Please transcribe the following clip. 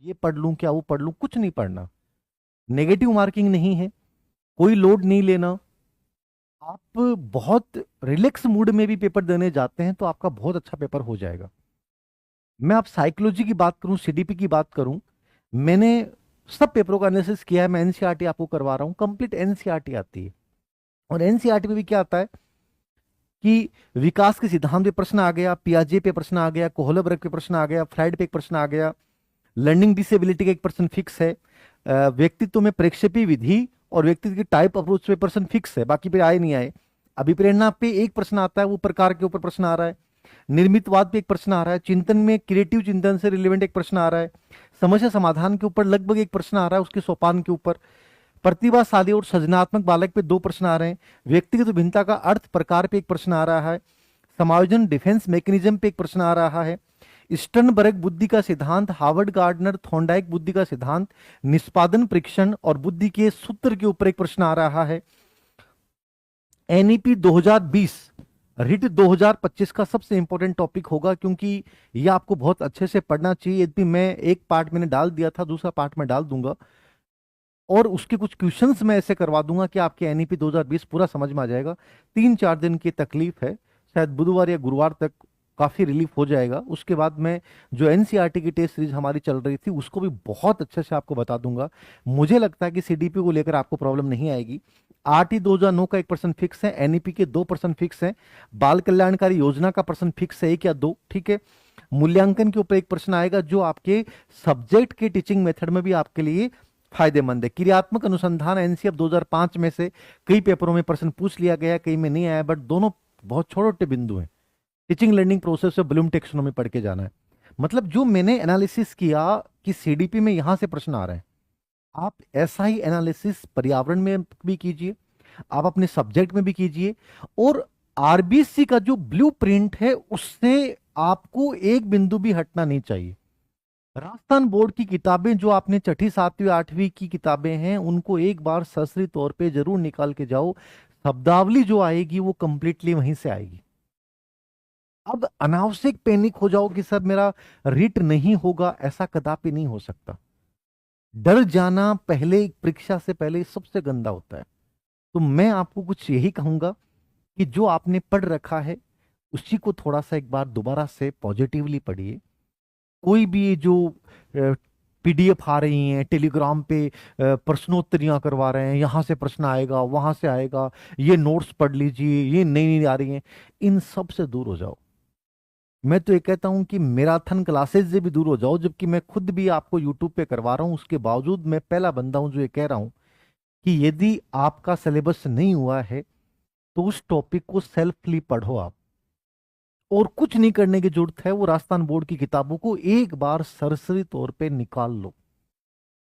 ये पढ़ लूं क्या, वो पढ़ लूं, कुछ नहीं पढ़ना। नेगेटिव मार्किंग नहीं है, कोई लोड नहीं लेना। आप बहुत रिलैक्स मूड में भी पेपर देने जाते हैं तो आपका बहुत अच्छा पेपर हो जाएगा। मैं आप साइकोलॉजी की बात करूं, सीडीपी की बात करूं, मैंने सब पेपरों का एनालिसिस किया है। मैं एनसीईआरटी आपको करवा रहा हूं, कंप्लीट एनसीईआरटी आती है। और एनसीईआरटी में भी क्या आता है कि विकास के सिद्धांत पे प्रश्न आ गया, पियाजे पे प्रश्न आ गया, कोहलबर्ग पे प्रश्न आ गया, फ्राइड पे एक प्रश्न आ गया, लर्निंग डिसेबिलिटी का एक प्रश्न फिक्स है, व्यक्तित्व में प्रेक्षेपी विधि और व्यक्तित्व की टाइप अप्रोच पे प्रश्न फिक्स है, बाकी पे आए नहीं आए। अभिप्रेरणा पे एक प्रश्न आता है, वो प्रकार के ऊपर प्रश्न आ रहा है। निर्मितवाद पे एक प्रश्न आ रहा है, चिंतन में क्रिएटिव चिंतन से रिलेवेंट एक प्रश्न आ रहा है, समस्या समाधान के ऊपर लगभग एक प्रश्न आ रहा है, उसके सोपान के ऊपर प्रतिभाशाली और सृजनात्मक बालक पे दो प्रश्न आ रहे हैं, व्यक्तिगत भिन्नता का अर्थ प्रकार पे एक प्रश्न आ रहा है, समायोजन डिफेंस मैकेनिज्म पे एक प्रश्न आ रहा है, स्टर्नबर्ग बुद्धि का सिद्धांत, हार्वर्ड गार्डनर थॉर्नडाइक बुद्धि का सिद्धांत, निष्पादन परीक्षण और बुद्धि के सूत्र के ऊपर एक प्रश्न आ रहा है। एनईपी 2020 रिट 2025 का सबसे इंपॉर्टेंट टॉपिक होगा, क्योंकि यह आपको बहुत अच्छे से पढ़ना चाहिए। यदि मैं एक पार्ट मैंने डाल दिया था, दूसरा पार्ट में डाल दूंगा और उसके कुछ क्वेश्चंस मैं ऐसे करवा दूंगा कि आपके एनईपी 2020 पूरा समझ में आ जाएगा। 3-4 दिन की तकलीफ है, शायद बुधवार या गुरुवार तक काफी रिलीफ हो जाएगा। उसके बाद मैं जो एनसीईआरटी की टेस्ट सीरीज हमारी चल रही थी उसको भी बहुत अच्छे से आपको बता दूंगा। मुझे लगता है कि सीडीपी को लेकर आपको प्रॉब्लम नहीं आएगी। आरटी 2009 का 1% फिक्स है, एनईपी के 2% फिक्स है, बाल कल्याणकारी योजना का प्रश्न फिक्स है 1 या 2, ठीक है। मूल्यांकन के ऊपर एक प्रश्न आएगा जो आपके सब्जेक्ट के टीचिंग मेथड में भी आपके लिए फायदेमंद है। क्रियात्मक अनुसंधान एनसीएफ 2005 में से कई पेपरों में प्रश्न पूछ लिया गया, कई में नहीं आया, बट दोनों बहुत छोटे छोटे बिंदु हैं। टीचिंग लर्निंग प्रोसेस से ब्लूम टेक्सोनॉमी पढ़ के जाना है। मतलब जो मैंने एनालिसिस किया कि सीडीपी में यहां से प्रश्न आ रहे हैं, आप ऐसा ही एनालिसिस पर्यावरण में भी कीजिए, आप अपने सब्जेक्ट में भी कीजिए। और आरबीसी का जो ब्लूप्रिंट है उससे आपको एक बिंदु भी हटना नहीं चाहिए। राजस्थान बोर्ड की किताबें जो आपने छठी 7वीं 8वीं की किताबें हैं उनको एक बार सरसरी तौर पे जरूर निकाल के जाओ। शब्दावली जो आएगी वो कंप्लीटली वहीं से आएगी। अब अनावश्यक पैनिक हो जाओ कि सर मेरा रिट नहीं होगा, ऐसा कदापि नहीं हो सकता। डर जाना पहले परीक्षा से पहले सबसे गंदा होता है। तो मैं आपको कुछ यही कहूंगा कि जो आपने पढ़ रखा है उसी को थोड़ा सा एक बार दोबारा से पॉजिटिवली पढ़िए। कोई भी ये जो पीडीएफ आ रही हैं टेलीग्राम पे, प्रश्नोत्तरियां करवा रहे हैं, यहां से प्रश्न आएगा वहां से आएगा, ये नोट्स पढ़ लीजिए, ये नई नई आ रही हैं, इन सब से दूर हो जाओ। मैं तो ये कहता हूं कि मैराथन क्लासेस से भी दूर हो जाओ, जबकि मैं खुद भी आपको यूट्यूब पे करवा रहा हूं। उसके बावजूद मैं पहला बंदा हूं जो ये कह रहा हूं कि यदि आपका सिलेबस नहीं हुआ है तो उस टॉपिक को सेल्फली पढ़ो आप। और कुछ नहीं करने की जरूरत है, वो राजस्थान बोर्ड की किताबों को एक बार सरसरी तौर पे निकाल लो।